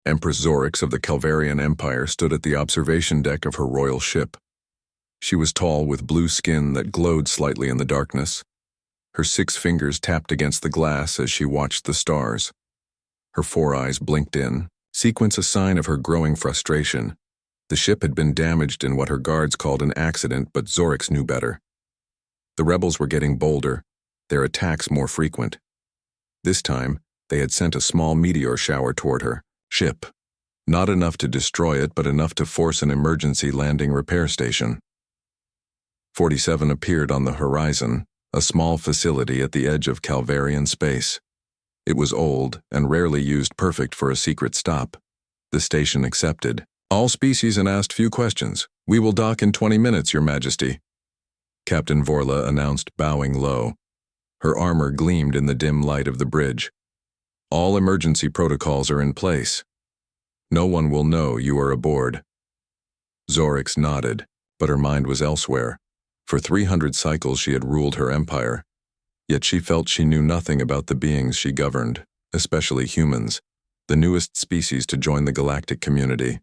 Empress Zorix of the Calvarian Empire stood at the observation deck of her royal ship. She was tall with blue skin that glowed slightly in the darkness. Her 6 fingers tapped against the glass as she watched the stars. Her 4 eyes blinked in, sequence a sign of her growing frustration. The ship had been damaged in what her guards called an accident, but Zorix knew better. The rebels were getting bolder, their attacks more frequent. This time, they had sent a small meteor shower toward her ship. Not enough to destroy it, but enough to force an emergency landing repair station. 47 appeared on the horizon, a small facility at the edge of Calvarian space. It was old and rarely used, perfect for a secret stop. The station accepted all species and asked few questions. "We will dock in 20 minutes, Your Majesty," Captain Vorla announced, bowing low. Her armor gleamed in the dim light of the bridge. "All emergency protocols are in place. No one will know you are aboard." Zorix nodded, but her mind was elsewhere. For 300 cycles she had ruled her empire, yet she felt she knew nothing about the beings she governed, especially humans, the newest species to join the galactic community.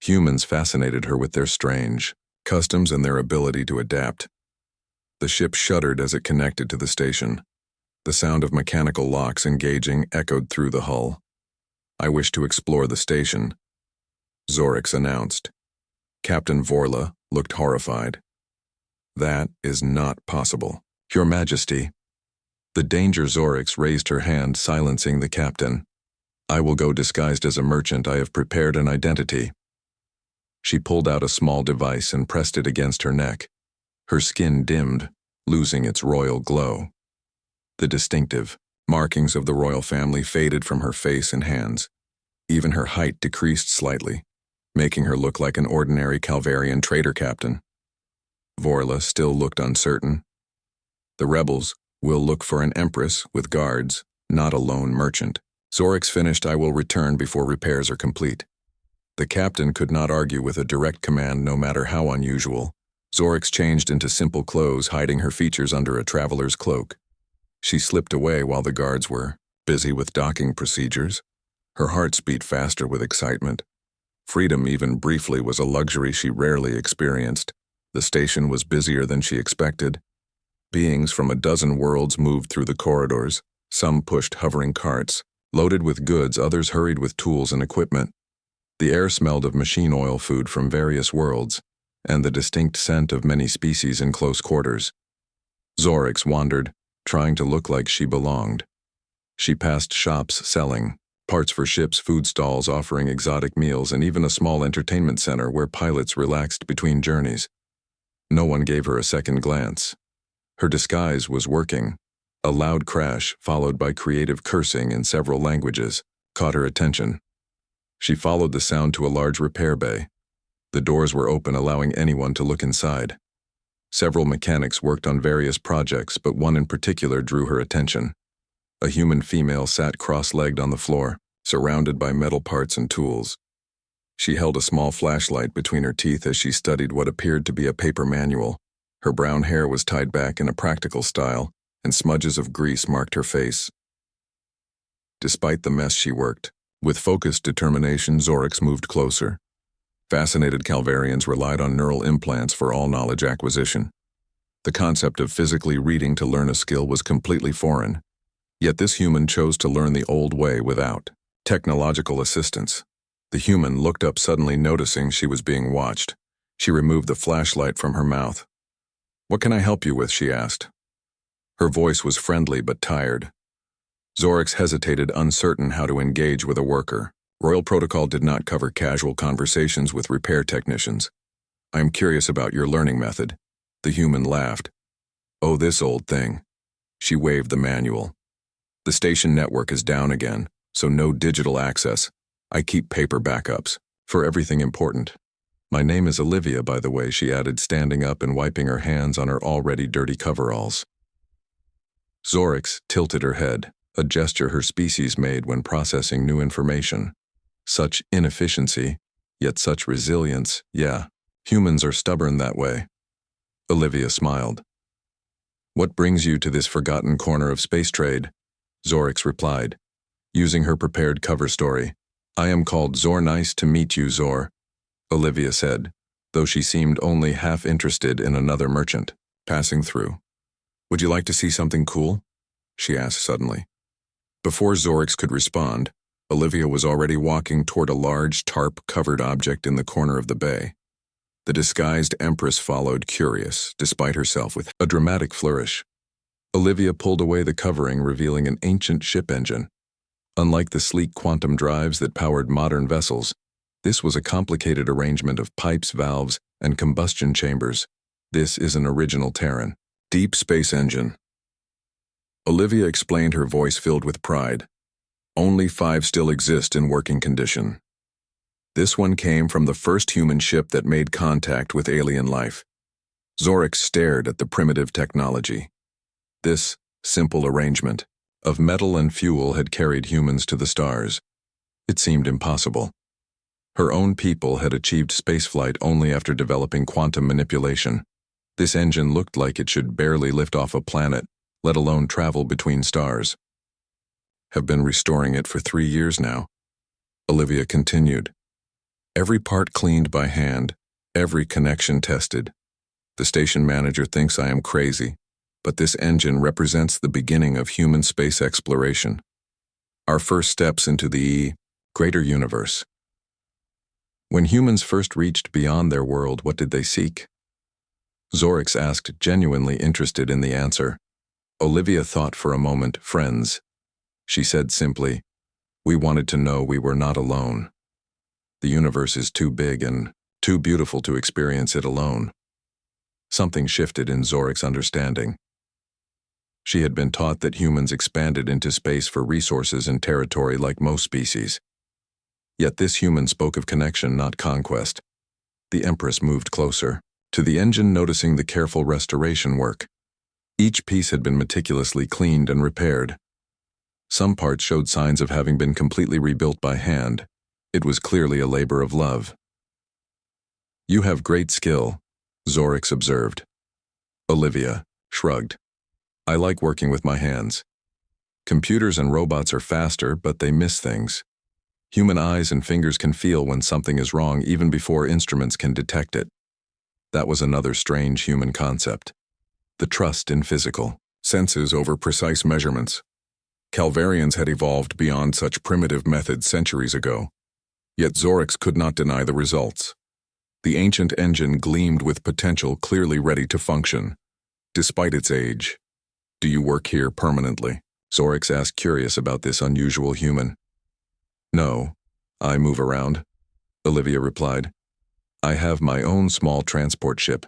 Humans fascinated her with their strange customs and their ability to adapt. The ship shuddered as it connected to the station. The sound of mechanical locks engaging echoed through the hull. "I wish to explore the station," Zorix announced. Captain Vorla looked horrified. "That is not possible, Your Majesty." The Danger Zorix raised her hand, silencing the captain. "I will go disguised as a merchant. I have prepared an identity." She pulled out a small device and pressed it against her neck. Her skin dimmed, losing its royal glow. The distinctive markings of the royal family faded from her face and hands. Even her height decreased slightly, making her look like an ordinary Calvarian trader captain. Vorla still looked uncertain. "The rebels will look for an Empress with guards, not a lone merchant." Zorix finished, "I will return before repairs are complete." The captain could not argue with a direct command, no matter how unusual. Zorix changed into simple clothes, hiding her features under a traveler's cloak. She slipped away while the guards were busy with docking procedures. Her heart beat faster with excitement. Freedom, even briefly, was a luxury she rarely experienced. The station was busier than she expected. Beings from a dozen worlds moved through the corridors. Some pushed hovering carts, loaded with goods, others hurried with tools and equipment. The air smelled of machine oil food from various worlds, and the distinct scent of many species in close quarters. Zorix wandered, trying to look like she belonged. She passed shops selling parts for ships, food stalls offering exotic meals, and even a small entertainment center where pilots relaxed between journeys. No one gave her a second glance. Her disguise was working. A loud crash, followed by creative cursing in several languages, caught her attention. She followed the sound to a large repair bay. The doors were open, allowing anyone to look inside. Several mechanics worked on various projects, but one in particular drew her attention. A human female sat cross-legged on the floor, surrounded by metal parts and tools. She held a small flashlight between her teeth as she studied what appeared to be a paper manual. Her brown hair was tied back in a practical style, and smudges of grease marked her face. Despite the mess, she worked. With focused determination, Zorix moved closer. Fascinated Calvarians relied on neural implants for all knowledge acquisition. The concept of physically reading to learn a skill was completely foreign. Yet this human chose to learn the old way without technological assistance. The human looked up, suddenly noticing she was being watched. She removed the flashlight from her mouth. "What can I help you with?" she asked. Her voice was friendly but tired. Zorix hesitated, uncertain how to engage with a worker. Royal protocol did not cover casual conversations with repair technicians. "I am curious about your learning method." The human laughed. "Oh, this old thing." She waved the manual. "The station network is down again, so no digital access. I keep paper backups for everything important. My name is Olivia, by the way," she added, standing up and wiping her hands on her already dirty coveralls. Zorix tilted her head, a gesture her species made when processing new information. Such inefficiency, yet such resilience. "Yeah, humans are stubborn that way." Olivia smiled. "What brings you to this forgotten corner of space trade?" Zorix replied, using her prepared cover story. I am called Zor. Nice to meet you, Zor, Olivia said, though she seemed only half interested in another merchant passing through. Would you like to see something cool? She asked suddenly. Before Zorix could respond, Olivia was already walking toward a large tarp-covered object in the corner of the bay. The disguised Empress followed, curious, despite herself, with a dramatic flourish. Olivia pulled away the covering, revealing an ancient ship engine. Unlike the sleek quantum drives that powered modern vessels, this was a complicated arrangement of pipes, valves, and combustion chambers. This is an original Terran deep space engine. Olivia explained, her voice filled with pride. Only 5 still exist in working condition. This one came from the first human ship that made contact with alien life. Zorix stared at the primitive technology. This simple arrangement of metal and fuel had carried humans to the stars. It seemed impossible. Her own people had achieved spaceflight only after developing quantum manipulation. This engine looked like it should barely lift off a planet, let alone travel between stars. Have been restoring it for 3 years now, Olivia continued. Every part cleaned by hand, every connection tested. The station manager thinks I am crazy, but this engine represents the beginning of human space exploration. Our first steps into the greater universe. When humans first reached beyond their world, what did they seek? Zorix asked, genuinely interested in the answer. Olivia thought for a moment. Friends. She said simply, we wanted to know we were not alone. The universe is too big and too beautiful to experience it alone. Something shifted in Zorix's understanding. She had been taught that humans expanded into space for resources and territory like most species. Yet this human spoke of connection, not conquest. The Empress moved closer to the engine, noticing the careful restoration work. Each piece had been meticulously cleaned and repaired. Some parts showed signs of having been completely rebuilt by hand. It was clearly a labor of love. You have great skill, Zorix observed. Olivia shrugged. I like working with my hands. Computers and robots are faster, but they miss things. Human eyes and fingers can feel when something is wrong even before instruments can detect it. That was another strange human concept. The trust in physical senses over precise measurements. Calvarians had evolved beyond such primitive methods centuries ago. Yet Zorix could not deny the results. The ancient engine gleamed with potential, clearly ready to function, despite its age. Do you work here permanently? Zorix asked, curious about this unusual human. No, I move around, Olivia replied. I have my own small transport ship.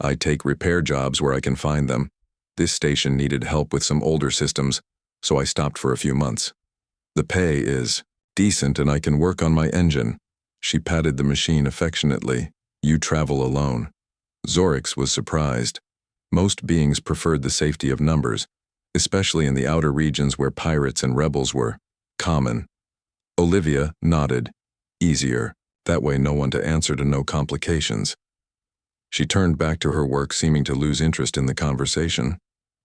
I take repair jobs where I can find them. This station needed help with some older systems, so I stopped for a few months. The pay is decent and I can work on my engine. She patted the machine affectionately. You travel alone. Zorix was surprised. Most beings preferred the safety of numbers, especially in the outer regions where pirates and rebels were common. Olivia nodded. Easier. That way no one to answer to, no complications. She turned back to her work, seeming to lose interest in the conversation.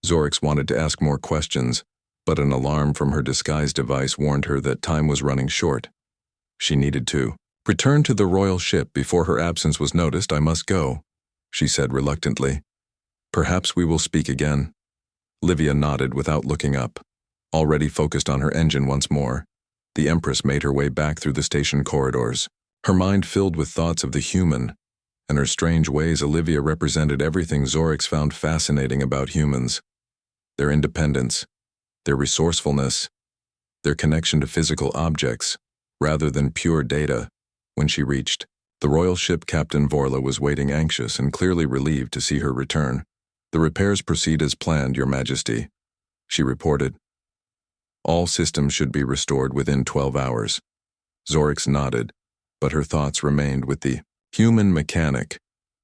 Zorix wanted to ask more questions, but an alarm from her disguise device warned her that time was running short. She needed to return to the royal ship before her absence was noticed. I must go, she said reluctantly. Perhaps we will speak again. Olivia nodded without looking up, already focused on her engine once more. The Empress made her way back through the station corridors, her mind filled with thoughts of the human and her strange ways. Olivia represented everything Zorix found fascinating about humans. Their independence, their resourcefulness, their connection to physical objects, rather than pure data. When she reached the royal ship, Captain Vorla was waiting, anxious and clearly relieved to see her return. The repairs proceed as planned, Your Majesty, she reported. All systems should be restored within 12 hours. Zorix nodded, but her thoughts remained with the human mechanic.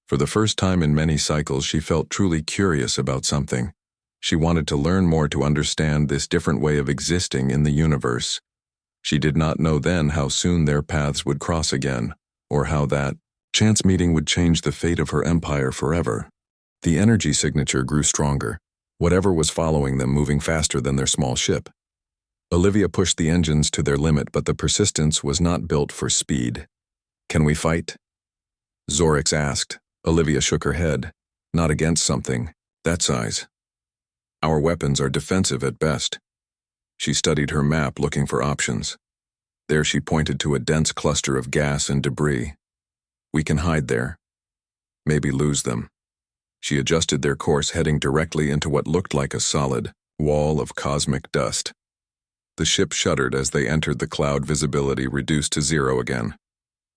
For the first time in many cycles, she felt truly curious about something. She wanted to learn more to understand this different way of existing in the universe. She did not know then how soon their paths would cross again, or how that chance meeting would change the fate of her empire forever. The energy signature grew stronger, whatever was following them moving faster than their small ship. Olivia pushed the engines to their limit, but the Persistence was not built for speed. "Can we fight?" Zorix asked. Olivia shook her head. "Not against something that size. Our weapons are defensive at best." She studied her map, looking for options. There she pointed to a dense cluster of gas and debris. "We can hide there. Maybe lose them." She adjusted their course, heading directly into what looked like a solid wall of cosmic dust. The ship shuddered as they entered the cloud, visibility reduced to 0 again.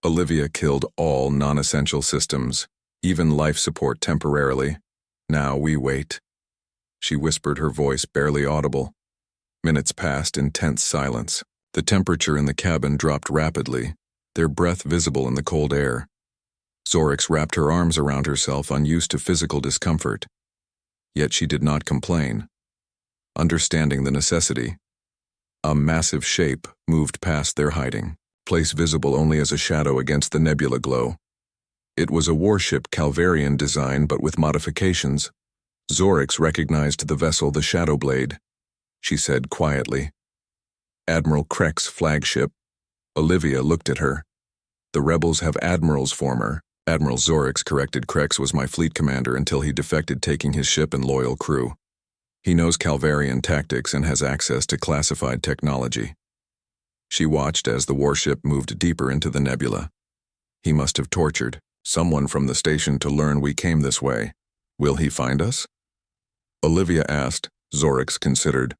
Olivia killed all non-essential systems, even life support temporarily. "Now we wait." She whispered, her voice barely audible. Minutes passed in tense silence. The temperature in the cabin dropped rapidly, their breath visible in the cold air. Zorix wrapped her arms around herself, unused to physical discomfort. Yet she did not complain. Understanding the necessity, a massive shape moved past their hiding, place visible only as a shadow against the nebula glow. It was a warship, Calvarian design, but with modifications. Zorix recognized the vessel, the Shadowblade. She said quietly, "Admiral Kreck's flagship." Olivia looked at her. "The rebels have admirals, former." Admiral Zorix corrected. "Krex was my fleet commander until he defected, taking his ship and loyal crew. He knows Calvarian tactics and has access to classified technology." She watched as the warship moved deeper into the nebula. "He must have tortured someone from the station to learn we came this way. Will he find us?" Olivia asked. Zorix considered.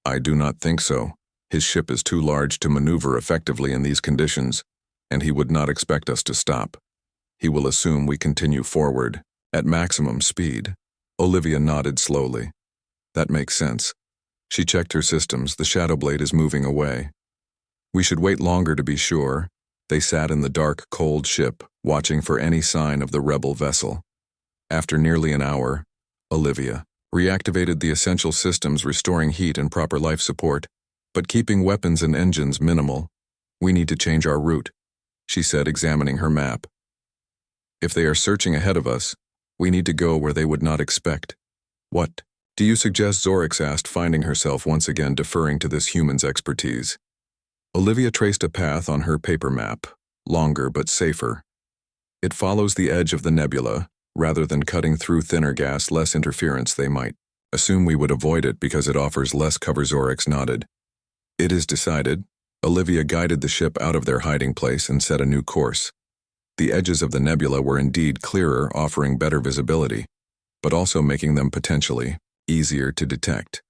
"I do not think so. His ship is too large to maneuver effectively in these conditions, and he would not expect us to stop. He will assume we continue forward, at maximum speed." Olivia nodded slowly. "That makes sense." She checked her systems. The Shadowblade is moving away. "We should wait longer to be sure." They sat in the dark, cold ship, watching for any sign of the rebel vessel. After nearly an hour, Olivia reactivated the essential systems, restoring heat and proper life support, but keeping weapons and engines minimal. "We need to change our route," she said, examining her map. "If they are searching ahead of us, we need to go where they would not expect." "What do you suggest?" Zorix asked, finding herself once again deferring to this human's expertise. Olivia traced a path on her paper map, longer but safer. "It follows the edge of the nebula, rather than cutting through thinner gas, less interference. They might assume we would avoid it because it offers less cover." Zorix nodded. "It is decided." Olivia guided the ship out of their hiding place and set a new course. The edges of the nebula were indeed clearer, offering better visibility, but also making them potentially easier to detect.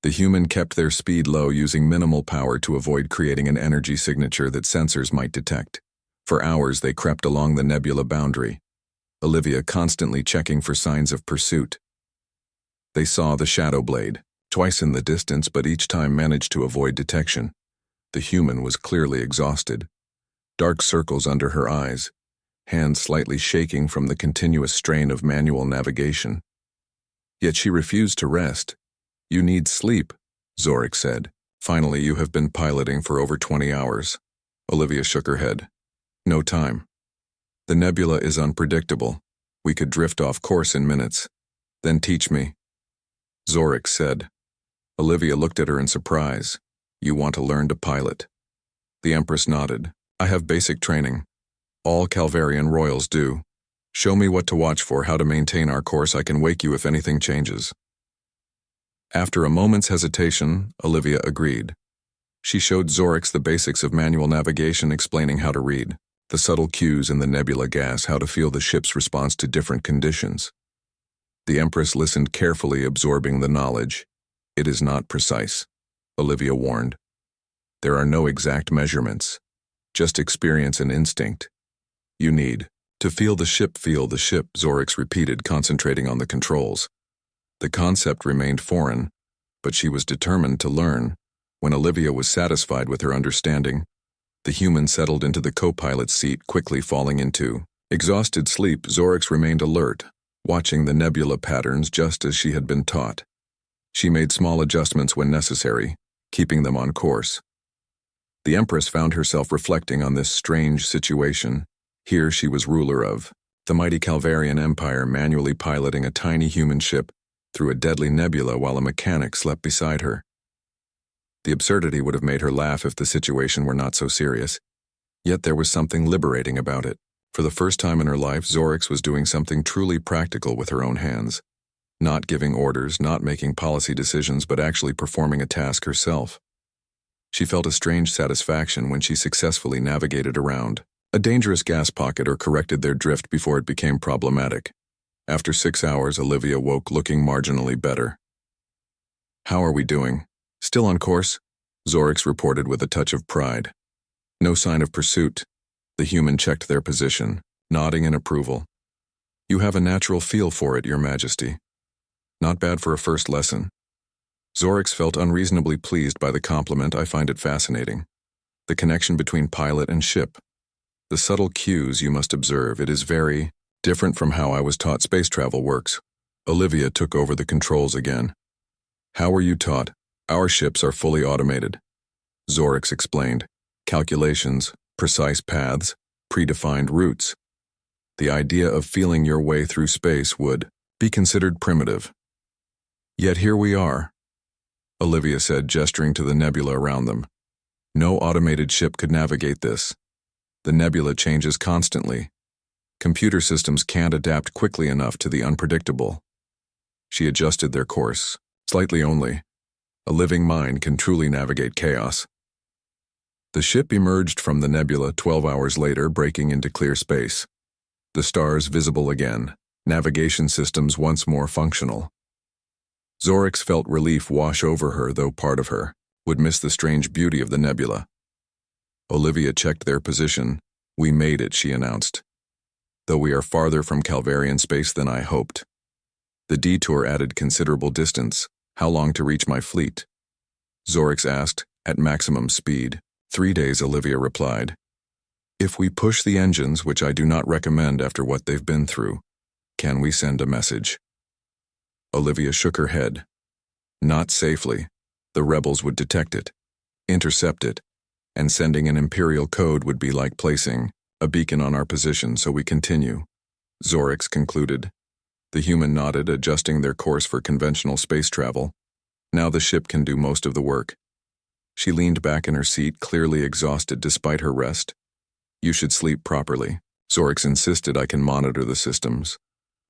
The human kept their speed low, using minimal power to avoid creating an energy signature that sensors might detect. For hours they crept along the nebula boundary, Olivia constantly checking for signs of pursuit. They saw the Shadowblade, twice in the distance, but each time managed to avoid detection. The human was clearly exhausted. Dark circles under her eyes, hands slightly shaking from the continuous strain of manual navigation. Yet she refused to rest. "You need sleep," Zorix said. "Finally, you have been piloting for over 20 hours. Olivia shook her head. "No time. The nebula is unpredictable. We could drift off course in minutes. Then teach me," Zorix said. Olivia looked at her in surprise. "You want to learn to pilot?" The Empress nodded. "I have basic training. All Calvarian royals do. Show me what to watch for, how to maintain our course. I can wake you if anything changes." After a moment's hesitation, Olivia agreed. She showed Zorix the basics of manual navigation, explaining how to read the subtle cues in the nebula gas, how to feel the ship's response to different conditions. The Empress listened carefully, absorbing the knowledge. "It is not precise," Olivia warned. "There are no exact measurements, just experience and instinct. You need to feel the ship," Zorix repeated, concentrating on the controls. The concept remained foreign, but she was determined to learn. When Olivia was satisfied with her understanding, the human settled into the co-pilot's seat, quickly falling into exhausted sleep. Zorix remained alert, watching the nebula patterns just as she had been taught. She made small adjustments when necessary, keeping them on course. The Empress found herself reflecting on this strange situation. Here she was ruler of the mighty Calvarian Empire, manually piloting a tiny human ship through a deadly nebula while a mechanic slept beside her. The absurdity would have made her laugh if the situation were not so serious. Yet there was something liberating about it. For the first time in her life, Zorix was doing something truly practical with her own hands. Not giving orders, not making policy decisions, but actually performing a task herself. She felt a strange satisfaction when she successfully navigated around a dangerous gas pocket or corrected their drift before it became problematic. After 6 hours, Olivia woke looking marginally better. "How are we doing?" "Still on course," Zorix reported with a touch of pride. "No sign of pursuit." The human checked their position, nodding in approval. "You have a natural feel for it, Your Majesty." "Not bad for a first lesson." Zorix felt unreasonably pleased by the compliment. "I find it fascinating. The connection between pilot and ship. The subtle cues you must observe. It is very different from how I was taught space travel works." Olivia took over the controls again. "How were you taught?" "Our ships are fully automated," Zorix explained. "Calculations, precise paths, predefined routes. The idea of feeling your way through space would be considered primitive. Yet here we are," Olivia said, gesturing to the nebula around them. "No automated ship could navigate this. The nebula changes constantly. Computer systems can't adapt quickly enough to the unpredictable." She adjusted their course, slightly only. A living mind can truly navigate chaos. The ship emerged from the nebula 12 hours later, breaking into clear space. The stars visible again, navigation systems once more functional. Zorix felt relief wash over her, though part of her would miss the strange beauty of the nebula. Olivia checked their position. "We made it," she announced. "Though we are farther from Calvarian space than I hoped. The detour added considerable distance. How long to reach my fleet?" Zorix asked. "At maximum speed. 3 days," Olivia replied. "If we push the engines, which I do not recommend after what they've been through, can we send a message?" Olivia shook her head. "Not safely. The rebels would detect it, intercept it, and sending an Imperial code would be like placing a beacon on our position, so we continue," Zorix concluded. The human nodded, adjusting their course for conventional space travel. Now the ship can do most of the work. She leaned back in her seat, clearly exhausted despite her rest. "You should sleep properly," Zorix insisted. "I can monitor the systems."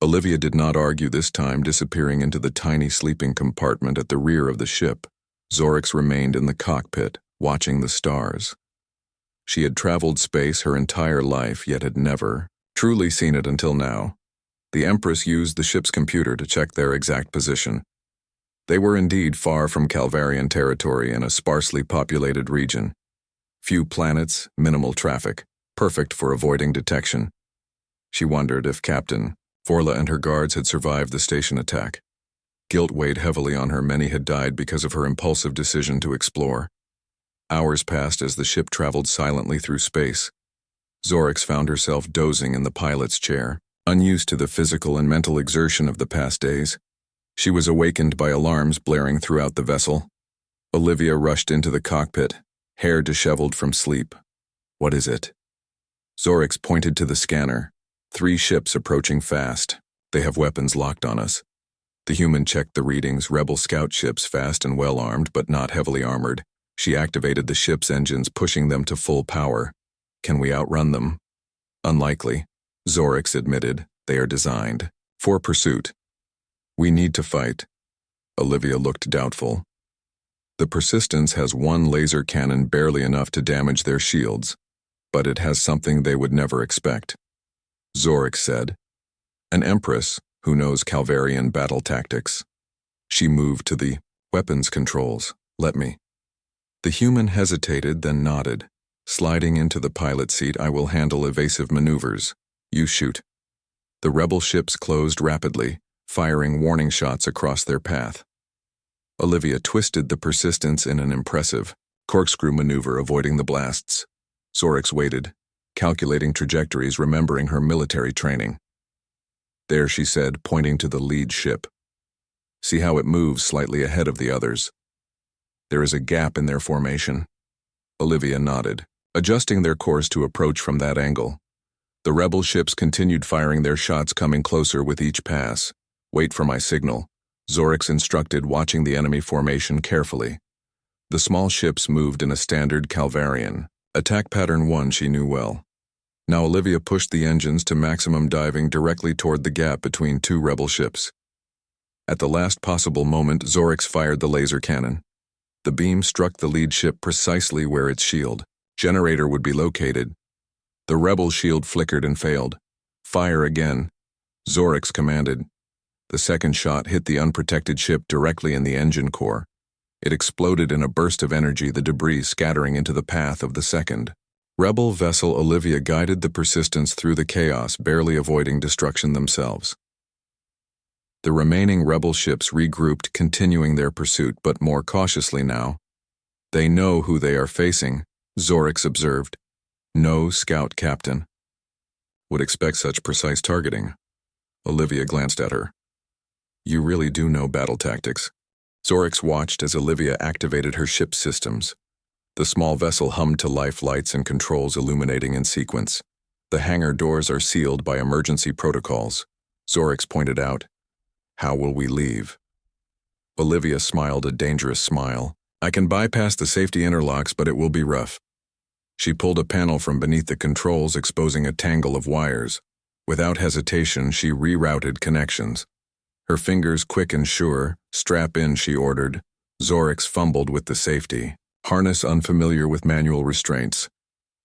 Olivia did not argue this time, disappearing into the tiny sleeping compartment at the rear of the ship. Zorix remained in the cockpit, watching the stars. She had traveled space her entire life, yet had never truly seen it until now. The Empress used the ship's computer to check their exact position. They were indeed far from Calvarian territory in a sparsely populated region. Few planets, minimal traffic, perfect for avoiding detection. She wondered if Captain Forla and her guards had survived the station attack. Guilt weighed heavily on her. Many had died because of her impulsive decision to explore. Hours passed as the ship traveled silently through space. Zorix found herself dozing in the pilot's chair, unused to the physical and mental exertion of the past days. She was awakened by alarms blaring throughout the vessel. Olivia rushed into the cockpit, hair disheveled from sleep. "What is it?" Zorix pointed to the scanner. 3 ships approaching fast. "They have weapons locked on us." The human checked the readings. Rebel scout ships, fast and well armed, but not heavily armored. She activated the ship's engines, pushing them to full power. "Can we outrun them?" "Unlikely," Zorix admitted. "They are designed for pursuit." "We need to fight." Olivia looked doubtful. "The Persistence has 1 laser cannon, barely enough to damage their shields, but it has something they would never expect," Zorix said. "An Empress who knows Calvarian battle tactics." She moved to the weapons controls. "Let me." The human hesitated, then nodded. Sliding into the pilot seat, "I will handle evasive maneuvers. You shoot." The rebel ships closed rapidly, firing warning shots across their path. Olivia twisted the Persistence in an impressive corkscrew maneuver, avoiding the blasts. Zorix waited, calculating trajectories, remembering her military training. "There," she said, pointing to the lead ship. "See how it moves slightly ahead of the others. There is a gap in their formation." Olivia nodded, adjusting their course to approach from that angle. The rebel ships continued firing their shots, coming closer with each pass. "Wait for my signal," Zorix instructed, watching the enemy formation carefully. The small ships moved in a standard Calvarian. Attack pattern 1 she knew well. Now Olivia pushed the engines to maximum, diving directly toward the gap between two rebel ships. At the last possible moment, Zorix fired the laser cannon. The beam struck the lead ship precisely where its shield generator would be located. The rebel shield flickered and failed. Fire again, Zorix commanded. The second shot hit the unprotected ship directly in the engine core. It exploded in a burst of energy, the debris scattering into the path of the second. Rebel vessel Olivia guided the Persistence through the chaos, barely avoiding destruction themselves. The remaining rebel ships regrouped, continuing their pursuit, but more cautiously now. They know who they are facing, Zorix observed. No scout captain would expect such precise targeting. Olivia glanced at her. You really do know battle tactics. Zorix watched as Olivia activated her ship's systems. The small vessel hummed to life, lights and controls illuminating in sequence. The hangar doors are sealed by emergency protocols, Zorix pointed out. How will we leave? Olivia smiled a dangerous smile. I can bypass the safety interlocks, but it will be rough. She pulled a panel from beneath the controls, exposing a tangle of wires. Without hesitation, she rerouted connections. Her fingers quick and sure. Strap in, she ordered. Zorix fumbled with the safety harness, unfamiliar with manual restraints.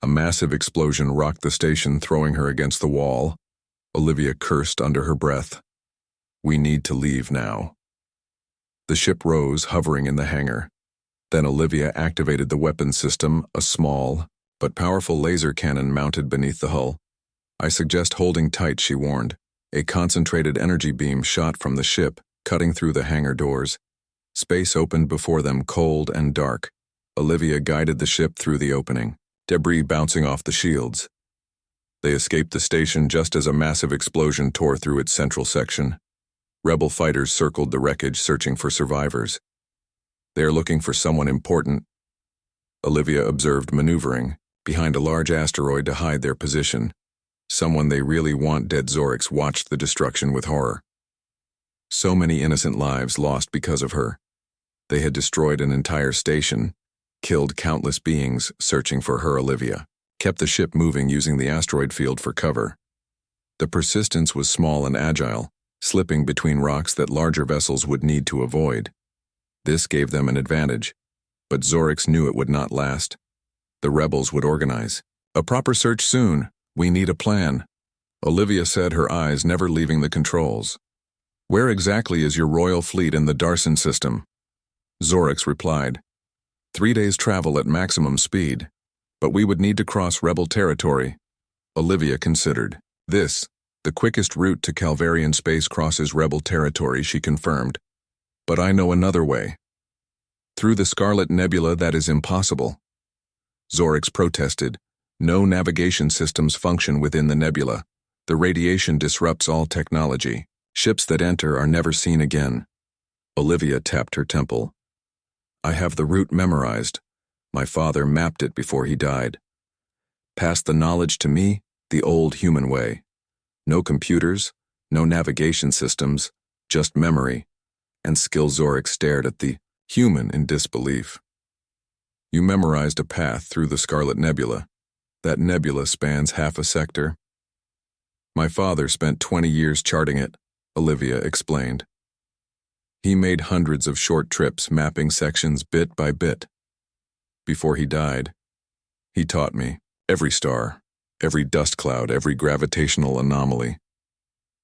A massive explosion rocked the station, throwing her against the wall. Olivia cursed under her breath. We need to leave now. The ship rose, hovering in the hangar. Then Olivia activated the weapons system, a small but powerful laser cannon mounted beneath the hull. I suggest holding tight, she warned. A concentrated energy beam shot from the ship, cutting through the hangar doors. Space opened before them, cold and dark. Olivia guided the ship through the opening, debris bouncing off the shields. They escaped the station just as a massive explosion tore through its central section. Rebel fighters circled the wreckage, searching for survivors. They are looking for someone important, Olivia observed, maneuvering behind a large asteroid to hide their position. Someone they really want dead. Zorix watched the destruction with horror. So many innocent lives lost because of her. They had destroyed an entire station, killed countless beings searching for her. Olivia kept the ship moving, using the asteroid field for cover. The Persistence was small and agile, slipping between rocks that larger vessels would need to avoid. This gave them an advantage, but Zorix knew it would not last. The rebels would organize a proper search soon. We need a plan, Olivia said, her eyes never leaving the controls. Where exactly is your royal fleet in the Darson system? Zorix replied. 3 days' travel at maximum speed, but we would need to cross rebel territory. Olivia considered. This, the quickest route to Calvarian space, crosses rebel territory, she confirmed. But I know another way. Through the Scarlet Nebula, that is impossible. Zorix protested. No navigation systems function within the nebula. The radiation disrupts all technology. Ships that enter are never seen again. Olivia tapped her temple. I have the route memorized. My father mapped it before he died. Pass the knowledge to me, the old human way. No computers, no navigation systems, just memory and skill. Zorix stared at the human in disbelief. You memorized a path through the Scarlet Nebula. That nebula spans half a sector. My father spent 20 years charting it, Olivia explained. He made hundreds of short trips, mapping sections bit by bit. Before he died, he taught me every star, every dust cloud, every gravitational anomaly.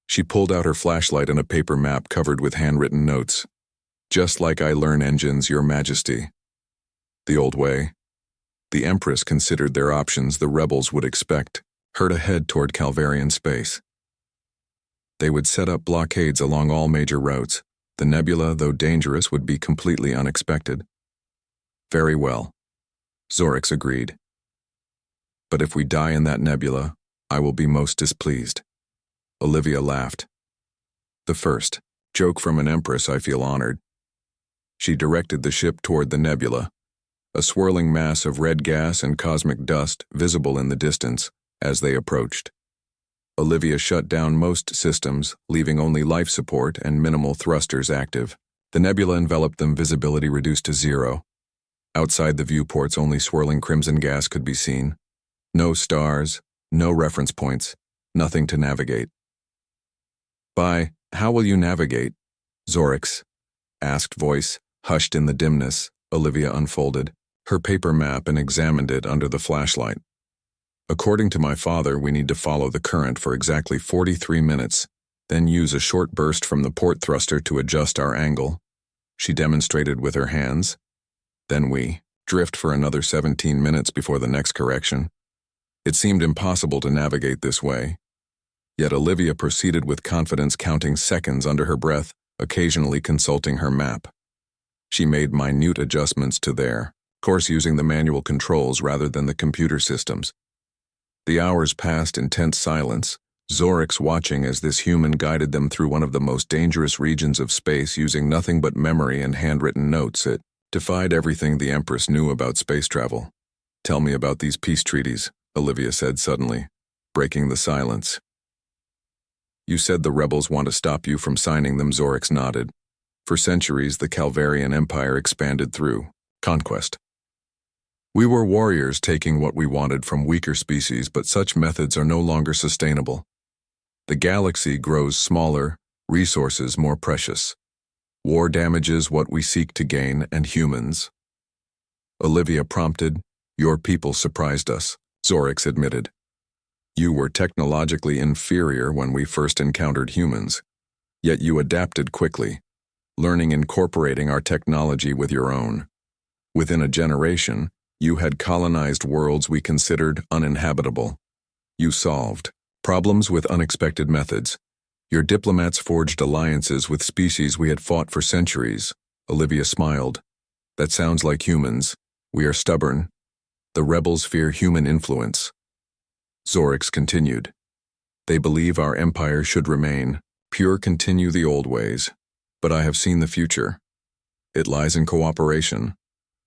She pulled out her flashlight and a paper map covered with handwritten notes. Just like I learn engines, Your Majesty. The old way. The Empress considered their options. The rebels would expect her to head toward Calvarian space. They would set up blockades along all major routes. The nebula, though dangerous, would be completely unexpected. Very well, Zorix agreed. But if we die in that nebula, I will be most displeased. Olivia laughed. The first joke from an Empress, I feel honored. She directed the ship toward the nebula, a swirling mass of red gas and cosmic dust visible in the distance as they approached. Olivia shut down most systems, leaving only life support and minimal thrusters active. The nebula enveloped them, visibility reduced to 0. Outside the viewports, only swirling crimson gas could be seen. No stars, no reference points, nothing to navigate. How will you navigate? Zorix asked voice, hushed in the dimness. Olivia unfolded her paper map and examined it under the flashlight. According to my father, we need to follow the current for exactly 43 minutes, then use a short burst from the port thruster to adjust our angle. She demonstrated with her hands. Then we drift for another 17 minutes before the next correction. It seemed impossible to navigate this way. Yet Olivia proceeded with confidence, counting seconds under her breath, occasionally consulting her map. She made minute adjustments to their course using the manual controls rather than the computer systems. The hours passed in tense silence, Zorix watching as this human guided them through one of the most dangerous regions of space using nothing but memory and handwritten notes. It defied everything the Empress knew about space travel. Tell me about these peace treaties, Olivia said suddenly, breaking the silence. You said the rebels want to stop you from signing them, Zorix nodded. For centuries, the Calvarian Empire expanded through conquest. We were warriors taking what we wanted from weaker species, but such methods are no longer sustainable. The galaxy grows smaller, resources more precious. War damages what we seek to gain, and humans. Olivia prompted. Your people surprised us, Zorix admitted. You were technologically inferior when we first encountered humans, yet you adapted quickly, learning incorporating our technology with your own. Within a generation, you had colonized worlds we considered uninhabitable. You solved problems with unexpected methods. Your diplomats forged alliances with species we had fought for centuries. Olivia smiled. That sounds like humans. We are stubborn. The rebels fear human influence. Zorix continued. They believe our empire should remain, pure, continue the old ways. But I have seen the future. It lies in cooperation,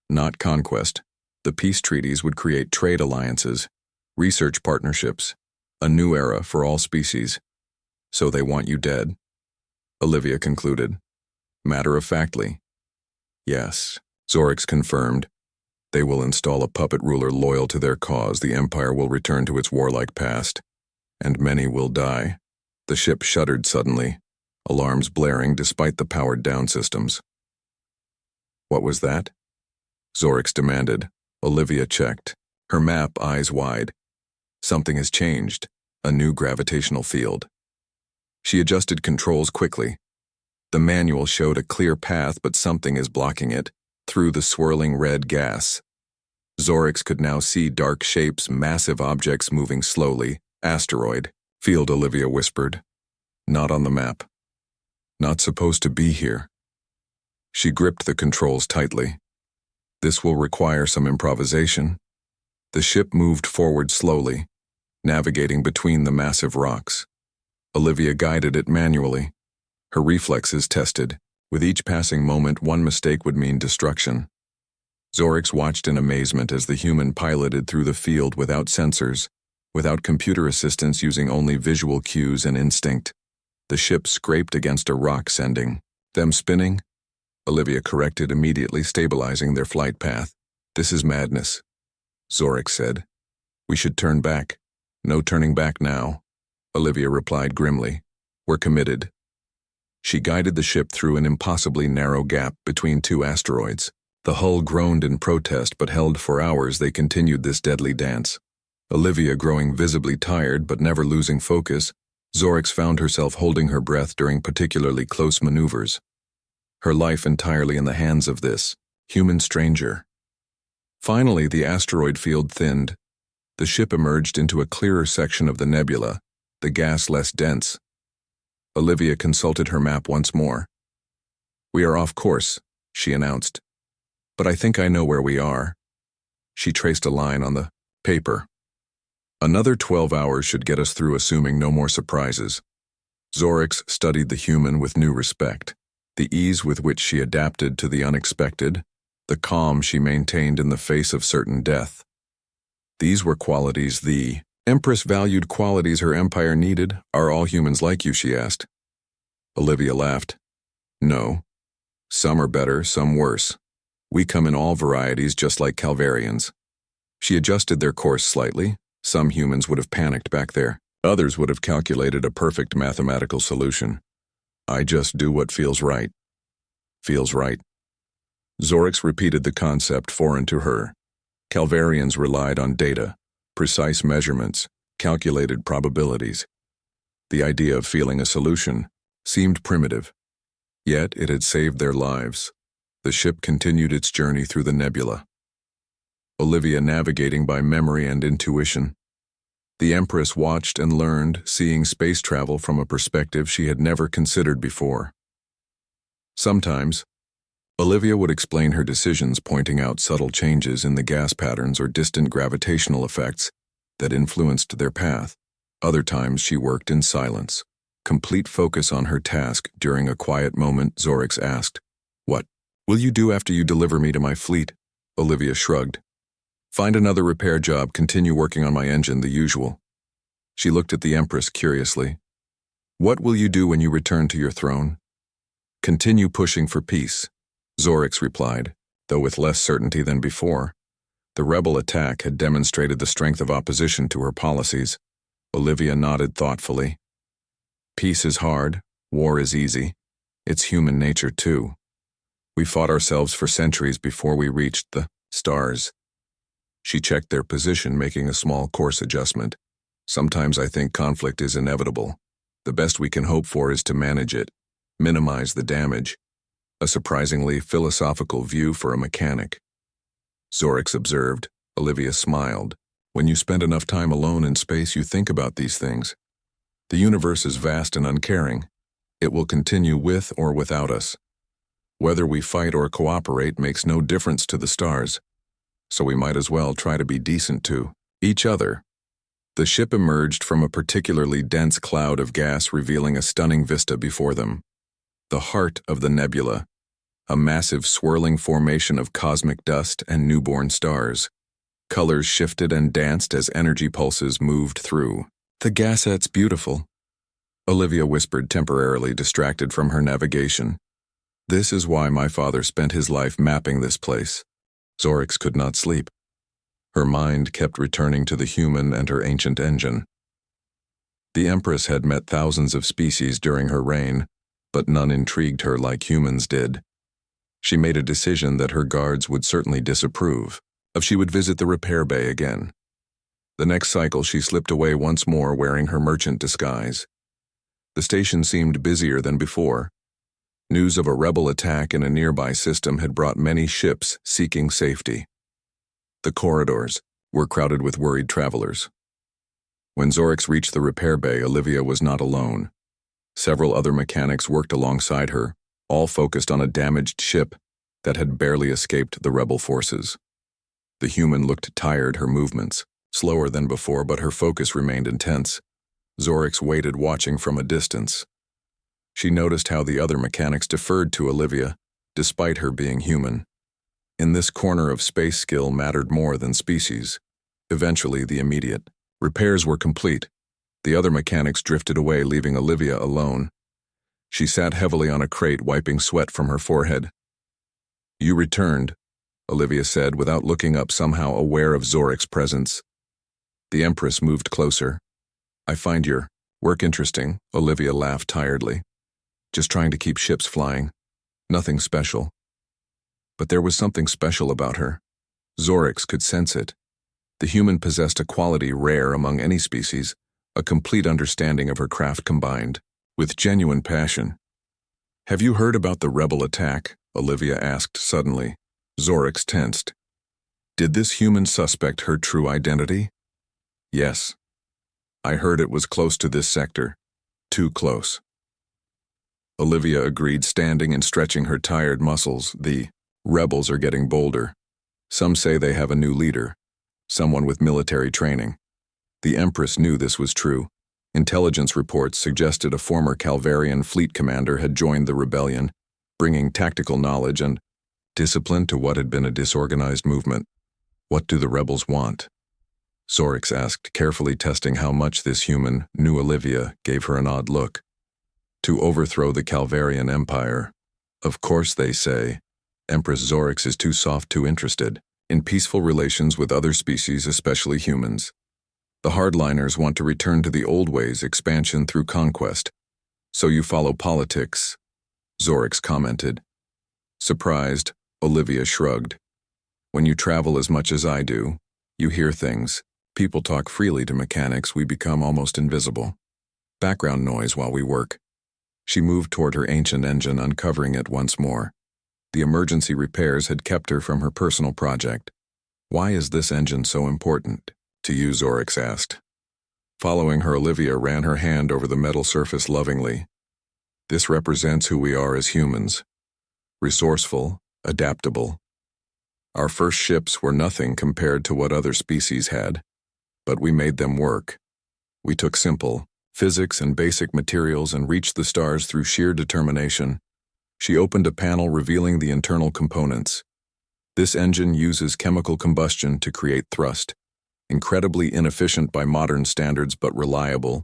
not conquest. The peace treaties would create trade alliances, research partnerships, a new era for all species. So they want you dead, Olivia concluded, matter-of-factly. Yes, Zorix confirmed. They will install a puppet ruler loyal to their cause. The empire will return to its warlike past, and many will die. The ship shuddered suddenly, alarms blaring despite the powered-down systems. What was that? Zorix demanded. Olivia checked, her map eyes wide. Something has changed, a new gravitational field. She adjusted controls quickly. The manual showed a clear path, but something is blocking it, through the swirling red gas. Zorix could now see dark shapes, massive objects moving slowly. Asteroid field, Olivia whispered. Not on the map. Not supposed to be here. She gripped the controls tightly. This will require some improvisation. The ship moved forward slowly, navigating between the massive rocks. Olivia guided it manually. Her reflexes tested. With each passing moment, one mistake would mean destruction. Zorix watched in amazement as the human piloted through the field without sensors, without computer assistance, using only visual cues and instinct. The ship scraped against a rock, sending them spinning. Olivia corrected, immediately stabilizing their flight path. This is madness, Zorix said. We should turn back. No turning back now, Olivia replied grimly. We're committed. She guided the ship through an impossibly narrow gap between two asteroids. The hull groaned in protest, but held for hours. They continued this deadly dance. Olivia growing visibly tired but never losing focus, Zorix found herself holding her breath during particularly close maneuvers. Her life entirely in the hands of this human stranger. Finally, the asteroid field thinned. The ship emerged into a clearer section of the nebula, the gas less dense. Olivia consulted her map once more. We are off course, she announced. But I think I know where we are. She traced a line on the paper. Another 12 hours should get us through, assuming no more surprises. Zorix studied the human with new respect. The ease with which she adapted to the unexpected, the calm she maintained in the face of certain death. These were qualities the Empress valued, qualities her empire needed. Are all humans like you, she asked. Olivia laughed. No. Some are better, some worse. We come in all varieties just like Calvarians. She adjusted their course slightly. Some humans would have panicked back there. Others would have calculated a perfect mathematical solution. I just do what feels right. Feels right. Zorix repeated the concept foreign to her. Calvarians relied on data, precise measurements, calculated probabilities. The idea of feeling a solution seemed primitive, yet it had saved their lives. The ship continued its journey through the nebula. Olivia navigating by memory and intuition. The Empress watched and learned, seeing space travel from a perspective she had never considered before. Sometimes, Olivia would explain her decisions, pointing out subtle changes in the gas patterns or distant gravitational effects that influenced their path. Other times she worked in silence, complete focus on her task. During a quiet moment, Zorix asked, "What will you do after you deliver me to my fleet?" Olivia shrugged. "Find another repair job, continue working on my engine, the usual." She looked at the Empress curiously. "What will you do when you return to your throne?" "Continue pushing for peace," Zorix replied, though with less certainty than before. The rebel attack had demonstrated the strength of opposition to her policies. Olivia nodded thoughtfully. "Peace is hard, war is easy. It's human nature too. We fought ourselves for centuries before we reached the stars." She checked their position, making a small course adjustment. "Sometimes I think conflict is inevitable. The best we can hope for is to manage it, minimize the damage." A surprisingly philosophical view for a mechanic. Zorix observed. Olivia smiled. "When you spend enough time alone in space, you think about these things. The universe is vast and uncaring. It will continue with or without us. Whether we fight or cooperate makes no difference to the stars. So we might as well try to be decent to each other." The ship emerged from a particularly dense cloud of gas, revealing a stunning vista before them. The heart of the nebula, a massive swirling formation of cosmic dust and newborn stars. Colors shifted and danced as energy pulses moved through. "The gasset's beautiful," Olivia whispered, temporarily distracted from her navigation. "This is why my father spent his life mapping this place." Zorix could not sleep. Her mind kept returning to the human and her ancient engine. The Empress had met thousands of species during her reign, but none intrigued her like humans did. She made a decision that her guards would certainly disapprove if she would visit the repair bay again. The next cycle she slipped away once more, wearing her merchant disguise. The station seemed busier than before. News of a rebel attack in a nearby system had brought many ships seeking safety. The corridors were crowded with worried travelers. When Zorix reached the repair bay, Olivia was not alone. Several other mechanics worked alongside her, all focused on a damaged ship that had barely escaped the rebel forces. The human looked tired, her movements slower than before, but her focus remained intense. Zorix waited, watching from a distance. She noticed how the other mechanics deferred to Olivia, despite her being human. In this corner of space, skill mattered more than species. Eventually, the immediate repairs were complete. The other mechanics drifted away, leaving Olivia alone. She sat heavily on a crate, wiping sweat from her forehead. "You returned," Olivia said, without looking up, somehow aware of Zorix's presence. The Empress moved closer. "I find your work interesting," Olivia laughed tiredly. "Just trying to keep ships flying. Nothing special." But there was something special about her. Zorix could sense it. The human possessed a quality rare among any species, a complete understanding of her craft combined with genuine passion. "Have you heard about the rebel attack?" Olivia asked suddenly. Zorix tensed. Did this human suspect her true identity? "Yes. I heard it was close to this sector. Too close." Olivia agreed, standing and stretching her tired muscles. "The rebels are getting bolder. Some say they have a new leader, someone with military training." The Empress knew this was true. Intelligence reports suggested a former Calvarian fleet commander had joined the rebellion, bringing tactical knowledge and discipline to what had been a disorganized movement. "What do the rebels want?" Zorix asked, carefully testing how much this human knew. Olivia gave her an odd look. "To overthrow the Calvarian Empire. Of course, they say." Empress Zorix is too soft, too interested in peaceful relations with other species, especially humans. The hardliners want to return to the old ways, expansion through conquest. So you follow politics, Zorix commented. Surprised, Olivia shrugged. When you travel as much as I do, you hear things. People talk freely to mechanics, we become almost invisible. Background noise while we work. She moved toward her ancient engine, uncovering it once more. The emergency repairs had kept her from her personal project. Why is this engine so important to you, Zorix asked. Following her, Olivia ran her hand over the metal surface lovingly. This represents who we are as humans. Resourceful, adaptable. Our first ships were nothing compared to what other species had, but we made them work. We took simple physics and basic materials and reached the stars through sheer determination. She opened a panel revealing the internal components. This engine uses chemical combustion to create thrust, incredibly inefficient by modern standards but reliable.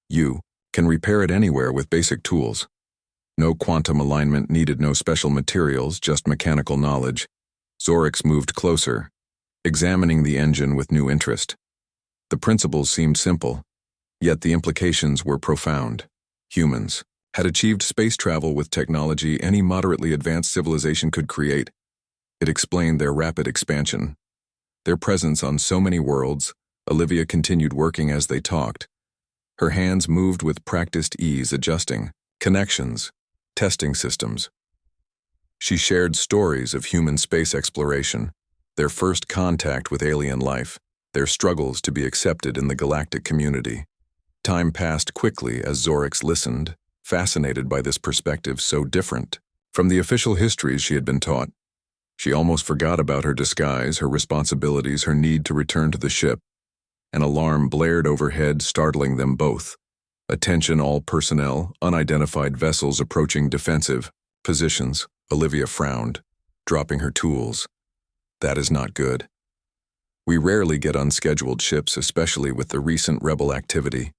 You can repair it anywhere with basic tools. No quantum alignment needed, no special materials, just mechanical knowledge. Zorix moved closer, examining the engine with new interest. The principles seemed simple, yet the implications were profound. Humans had achieved space travel with technology any moderately advanced civilization could create. It explained their rapid expansion. Their presence on so many worlds. Olivia continued working as they talked. Her hands moved with practiced ease, adjusting connections, testing systems. She shared stories of human space exploration, their first contact with alien life, their struggles to be accepted in the galactic community. Time passed quickly as Zorix listened, fascinated by this perspective so different from the official histories she had been taught. She almost forgot about her disguise, her responsibilities, her need to return to the ship. An alarm blared overhead, startling them both. Attention all personnel, unidentified vessels approaching defensive positions. Olivia frowned, dropping her tools. That is not good. We rarely get unscheduled ships, especially with the recent rebel activity.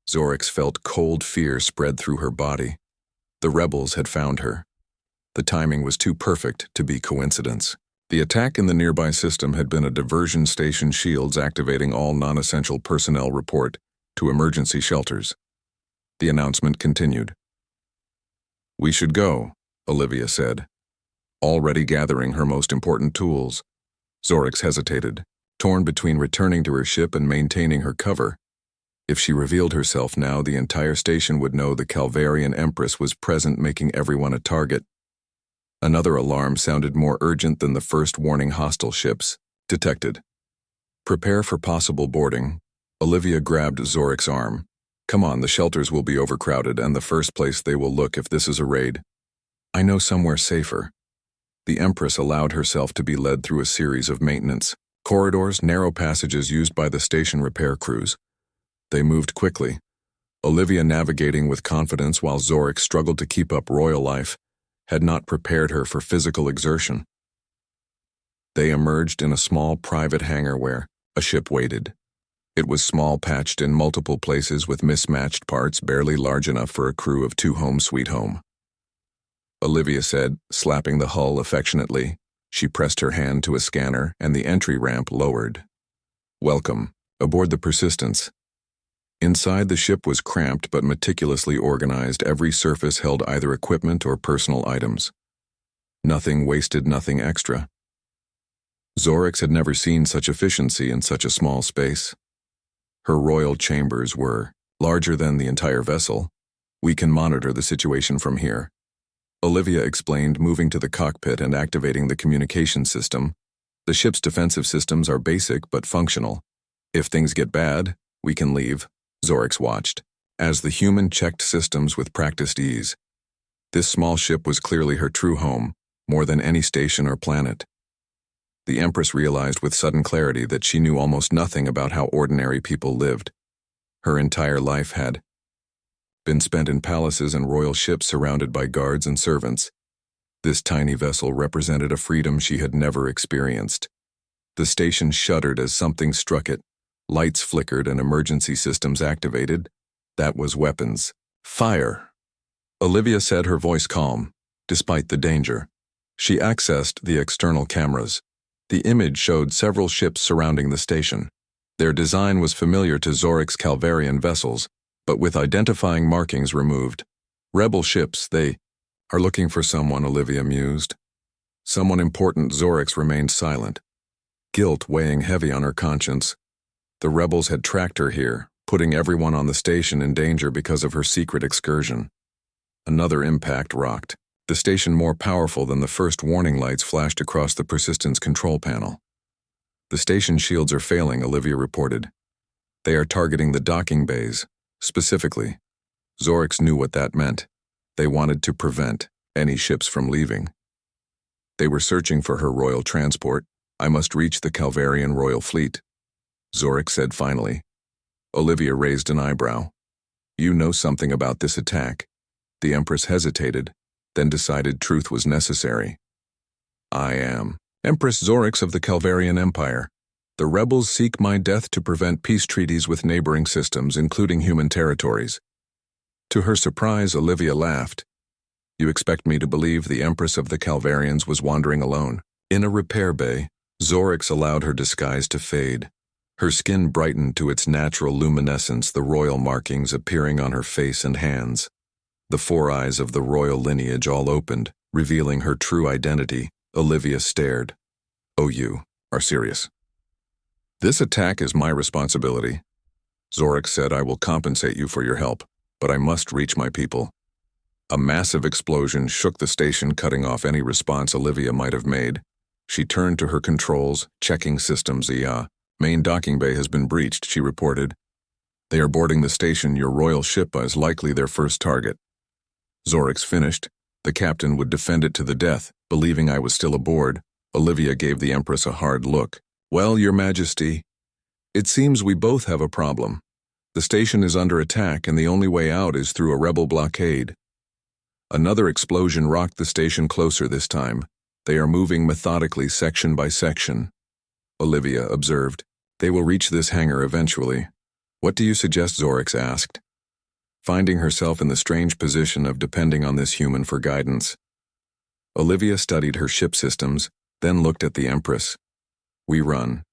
Zorix felt cold fear spread through her body. The rebels had found her. The timing was too perfect to be coincidence. The attack in the nearby system had been a diversion station, shields activating all non-essential personnel report to emergency shelters. The announcement continued. We should go, Olivia said, already gathering her most important tools. Zorix hesitated, torn between returning to her ship and maintaining her cover. If she revealed herself now, the entire station would know the Calvarian Empress was present, making everyone a target. Another alarm sounded more urgent than the first, warning hostile ships detected. Prepare for possible boarding. Olivia grabbed Zorix's arm. Come on, the shelters will be overcrowded and the first place they will look if this is a raid. I know somewhere safer. The Empress allowed herself to be led through a series of maintenance corridors, narrow passages used by the station repair crews. They moved quickly, Olivia navigating with confidence while Zorix struggled to keep up. Royal life had not prepared her for physical exertion. They emerged in a small private hangar where a ship waited. It was small, patched in multiple places with mismatched parts, barely large enough for a crew of 2. Home sweet home. Olivia said, slapping the hull affectionately. She pressed her hand to a scanner and the entry ramp lowered. Welcome, aboard the Persistence. Inside, the ship was cramped but meticulously organized. Every surface held either equipment or personal items. Nothing wasted, nothing extra. Zorix had never seen such efficiency in such a small space. Her royal chambers were larger than the entire vessel. We can monitor the situation from here, Olivia explained, moving to the cockpit and activating the communication system. The ship's defensive systems are basic but functional. If things get bad, we can leave. Zorix watched as the human checked systems with practiced ease. This small ship was clearly her true home, more than any station or planet. The Empress realized with sudden clarity that she knew almost nothing about how ordinary people lived. Her entire life had been spent in palaces and royal ships surrounded by guards and servants. This tiny vessel represented a freedom she had never experienced. The station shuddered as something struck it. Lights flickered and emergency systems activated. That was weapons. Fire! Olivia said, her voice calm, despite the danger. She accessed the external cameras. The image showed several ships surrounding the station. Their design was familiar to Zorik's Calvarian vessels, but with identifying markings removed. Rebel ships, they are looking for someone, Olivia mused. Someone important. Zorix remained silent, guilt weighing heavy on her conscience. The rebels had tracked her here, putting everyone on the station in danger because of her secret excursion. Another impact rocked. The station more powerful than the first warning lights flashed across the persistence control panel. The station shields are failing, Olivia reported. They are targeting the docking bays. Specifically, Zorix knew what that meant. They wanted to prevent any ships from leaving. They were searching for her royal transport. I must reach the Calvarian royal fleet, Zorix said finally. Olivia raised an eyebrow. You know something about this attack. The Empress hesitated, then decided truth was necessary. I am Empress Zorix of the Calvarian Empire. The rebels seek my death to prevent peace treaties with neighboring systems, including human territories. To her surprise, Olivia laughed. You expect me to believe the Empress of the Calvarians was wandering alone? In a repair bay, Zorix allowed her disguise to fade. Her skin brightened to its natural luminescence, the royal markings appearing on her face and hands. The four eyes of the royal lineage all opened, revealing her true identity. Olivia stared. Oh, you are serious? This attack is my responsibility. Zorix said, I will compensate you for your help, but I must reach my people. A massive explosion shook the station, cutting off any response Olivia might have made. She turned to her controls, checking systems. Main docking bay has been breached, she reported. They are boarding the station. Your royal ship is likely their first target. Zorix finished. The captain would defend it to the death, believing I was still aboard. Olivia gave the Empress a hard look. Well, Your Majesty, it seems we both have a problem. The station is under attack, and the only way out is through a rebel blockade. Another explosion rocked the station closer this time. They are moving methodically, section by section. Olivia observed. They will reach this hangar eventually. What do you suggest? Zorix asked, finding herself in the strange position of depending on this human for guidance. Olivia studied her ship systems, then looked at the Empress. We run,